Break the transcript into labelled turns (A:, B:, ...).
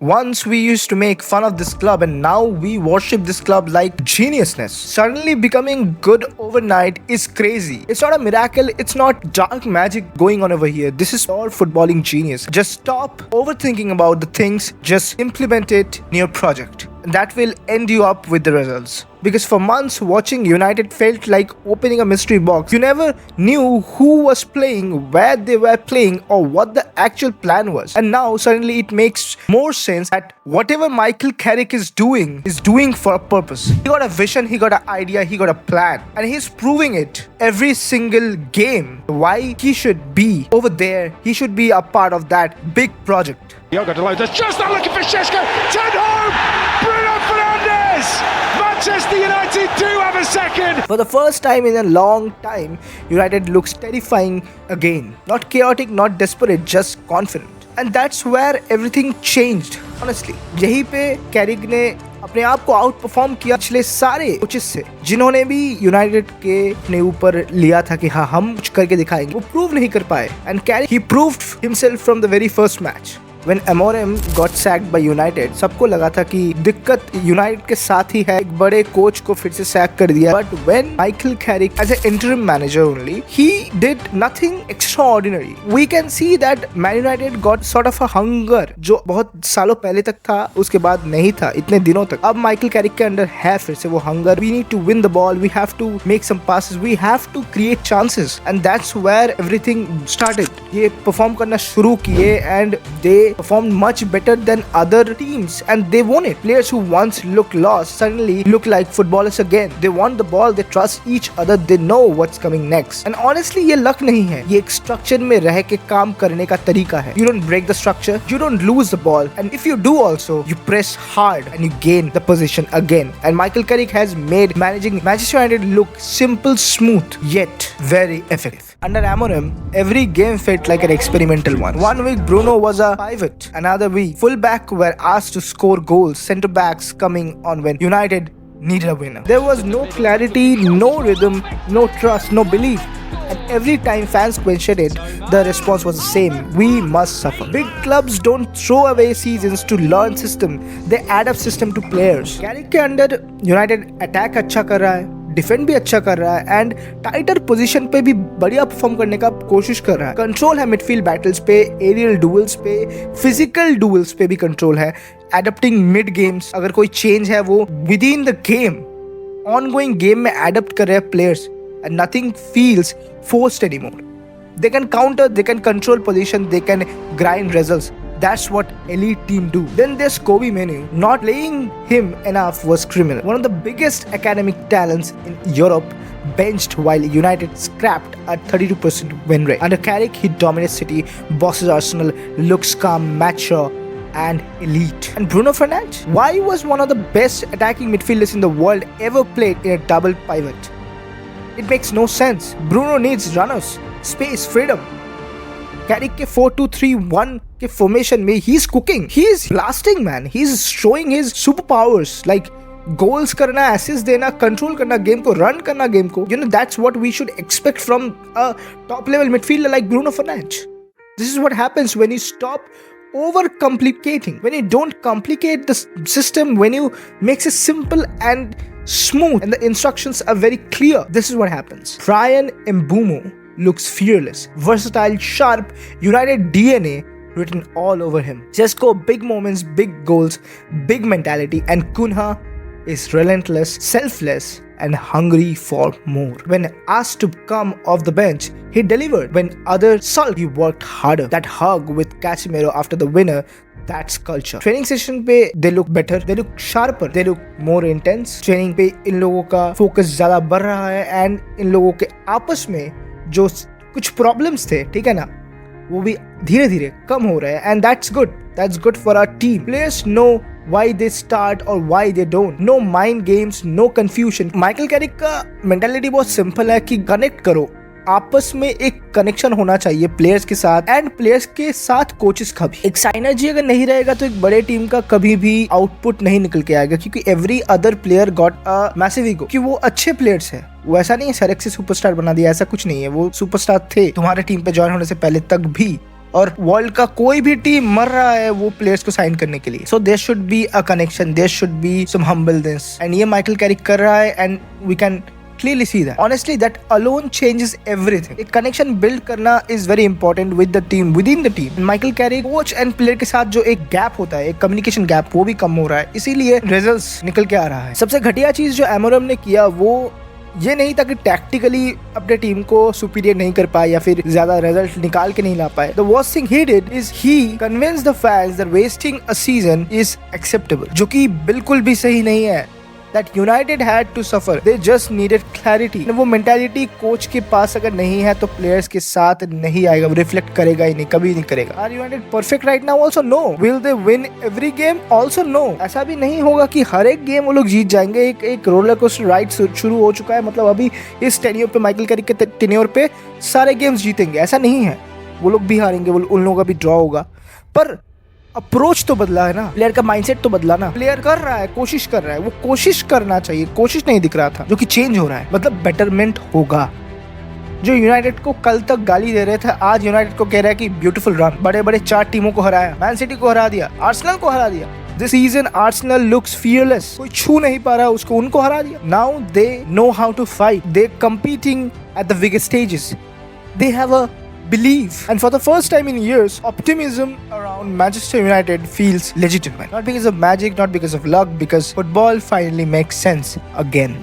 A: Once we used to make fun of this club and now we worship this club like geniusness. Suddenly becoming good overnight is crazy. It's not a miracle, it's not dark magic going on over here. This is all footballing genius. Just stop overthinking about the things, just implement it in your project. And that will end you up with the results. Because for months watching United felt like opening a mystery box. You never knew who was playing, where they were playing, or what the actual plan was. And now suddenly it makes more sense that whatever Michael Carrick is doing for a purpose. He got a vision, he got an idea, he got a plan. And he's proving it every single game. Why he should be over there, he should be a part of that big project.
B: Diogo Dalot, there's just not looking for Šeško. Ten home! Bruno Fernandes! Manchester United do have a second!
A: For the first time in a long time, United looks terrifying again. Not chaotic, not desperate, just confident. And that's where everything changed, honestly. यहीं पे Carrick ने अपने आप को out perform किया पिछले सारे coaches से, जिन्होंने भी यूनाइटेड के अपने ऊपर लिया था कि हाँ हम कुछ करके दिखाएंगे, वो प्रूव नहीं कर पाए. And Carrick he proved himself from the very first match. When Amorim got sacked by United, सबको लगा था कि दिक्कत यूनाइटेड के साथ ही है, एक बड़े कोच को फिर से सैक कर दिया. But when Michael Carrick as an interim manager only, he did nothing extraordinary. We can see that Man United got sort of a hunger जो बहुत सालों पहले तक था, उसके बाद नहीं था इतने दिनों तक. अब Michael Carrick के अंदर है फिर से वो hunger. We need to win the ball, we have to make some passes, we have to create chances, and that's where everything started. ये परफॉर्म करना शुरू किए and they performed much better than other teams and they won it. Players who once looked lost suddenly look like footballers again. They want the ball, they trust each other, they know what's coming next. And honestly ये luck नहीं है, ये एक structure में रह के काम करने का तरीका है. You don't break the structure, you don't lose the ball, and if you do also, you press hard and you gain the position again. And Michael Carrick has made managing Manchester United look simple, smooth, yet very effective. Under Amorim, every game felt like an experimental one. One week Bruno was a pivot. Another week, fullback were asked to score goals. Centre backs coming on when United needed a winner. There was no clarity, no rhythm, no trust, no belief. And every time fans questioned it, the response was the same: we must suffer. Big clubs don't throw away seasons to learn system. They add up system to players. Carrick के अंदर United attack अच्छा कर रहा है, defend भी अच्छा कर रहा है एंड टाइटर पोजीशन पे भी बढ़िया परफॉर्म करने का कोशिश कर रहा है. कंट्रोल है मिडफील्ड बैटल्स पे, एरियल डुएल्स पे, फिजिकल डुएल्स पे भी कंट्रोल है. एडप्टिंग मिड गेम्स, अगर कोई चेंज है वो with in the game, ongoing game में एडप्ट कर रहे हैं players and nothing feels forced anymore. They can counter, they can control position, they can grind results. That's what elite team do. Then there's Kobe Manu. Not playing him enough was criminal. One of the biggest academic talents in Europe benched while United scrapped a 32% win rate. Under Carrick, he dominates City, bosses Arsenal, looks calm, mature, and elite. And Bruno Fernandes? Why was one of the best attacking midfielders in the world ever played in a double pivot? It makes no sense. Bruno needs runners, space, freedom. Carrick के 4-2-3-1 के formation में he's cooking. He is blasting, man. He's showing his superpowers like goals करना, assists देना, control करना game को, run करना game को. You know, that's what we should expect from a top level midfielder like Bruno Fernandes. This is what happens when you stop over complicating, when you don't complicate the system, when you make it simple and smooth and the instructions are very clear. This is what happens. Bryan Mbeumo looks fearless, versatile, sharp, United DNA written all over him. Sesko, big moments, big goals, big mentality, and Cunha is relentless, selfless, and hungry for more. When asked to come off the bench, he delivered. When others sulked, he worked harder. That hug with Casemiro after the winner, that's culture. Training session पे they look better, they look sharper, they look more intense. Training पे इन लोगों का focus ज़्यादा बढ़ रहा है and इन लोगों के आपस में जो कुछ प्रॉब्लम्स थे, ठीक है ना, वो भी धीरे धीरे कम हो रहे हैं. And that's good for our team. Players know why they start और why they don't. No mind games, no confusion. Michael Carrick का मेंटालिटी बहुत सिंपल है कि कनेक्ट करो, आपस में एक कनेक्शन होना चाहिए प्लेयर्स के साथ एंड प्लेयर्स के साथ कोचेस का भी. एक साइनर्जी अगर नहीं रहेगा तो एक बड़े टीम का कभी भी आउटपुट नहीं निकल के आएगा, क्योंकि every other player got a massive ego, कि वो अच्छे प्लेयर्स हैं. वो ऐसा नहीं है सर से सुपरस्टार बना दिया, ऐसा कुछ नहीं है. वो सुपरस्टार थे तुम्हारे टीम पे ज्वाइन होने से पहले तक भी. और वर्ल्ड का कोई भी टीम मर रहा है वो प्लेयर्स को साइन करने के लिए. So there should be a connection, there should be some humbleness, and ये माइकल कैरिक कर रहा है. And we can clearly see that. Honestly, that alone changes everything. एक connection build करना is very important with the team, within the team. Michael Carrick coach and player के साथ जो एक गैप होता है, एक कम्युनिकेशन गैप, वो भी कम हो रहा है, इसीलिए रिजल्ट्स निकल के आ रहा है. सबसे घटिया चीज जो एमोरम ने किया वो ये नहीं था कि टैक्टिकली अपने टीम को सुपीरियर नहीं कर पाए या फिर ज्यादा रिजल्ट निकाल के नहीं ला पाए. The worst thing he did is he convinced the fans that wasting a season is acceptable, जो कि बिल्कुल भी सही नहीं है. That United had to suffer. They just needed clarity. वो मेंटालिटी कोच के पास अगर नहीं है तो प्लेयर्स के साथ नहीं आएगा, वो रिफ्लेक्ट करेगा ही नहीं, कभी नहीं करेगा. Are United perfect right now? Also no. Will they win every game? Also no. ऐसा भी नहीं होगा कि हर एक गेम वो लोग जीत जाएंगे. एक रोलर कोस्टर राइड शुरू हो चुका है. मतलब अभी इस टेन्योर पे, माइकल कैरिक के टेन्योर पे सारे गेम्स जीतेंगे, ऐसा नहीं है. वो लोग भी हारेंगे, उन लोगों का भी ड्रॉ होगा. पर अप्रोच तो बदला है ना, प्लेयर का माइंडसेट तो बदला ना. प्लेयर कर रहा है, कोशिश कर रहा है, वो कोशिश करना चाहिए, कोशिश नहीं दिख रहा था, जो कि चेंज हो रहा है. मतलब बेटरमेंट होगा. जो यूनाइटेड को कल तक गाली दे रहे थे, आज यूनाइटेड को कह रहा है कि ब्यूटीफुल रन, बड़े बड़े 4 टीमों को हराया, मैन सिटी को हरा दिया, आर्सेनल को हरा दिया. This season Arsenal looks fearless, कोई छू नहीं पा रहा उसको, उनको हरा दिया. Now they know how to fight, they competing at the biggest stages, they have a belief, and for the first time in years optimism around Manchester United feels legitimate, not because of magic, not because of luck, because football finally makes sense again.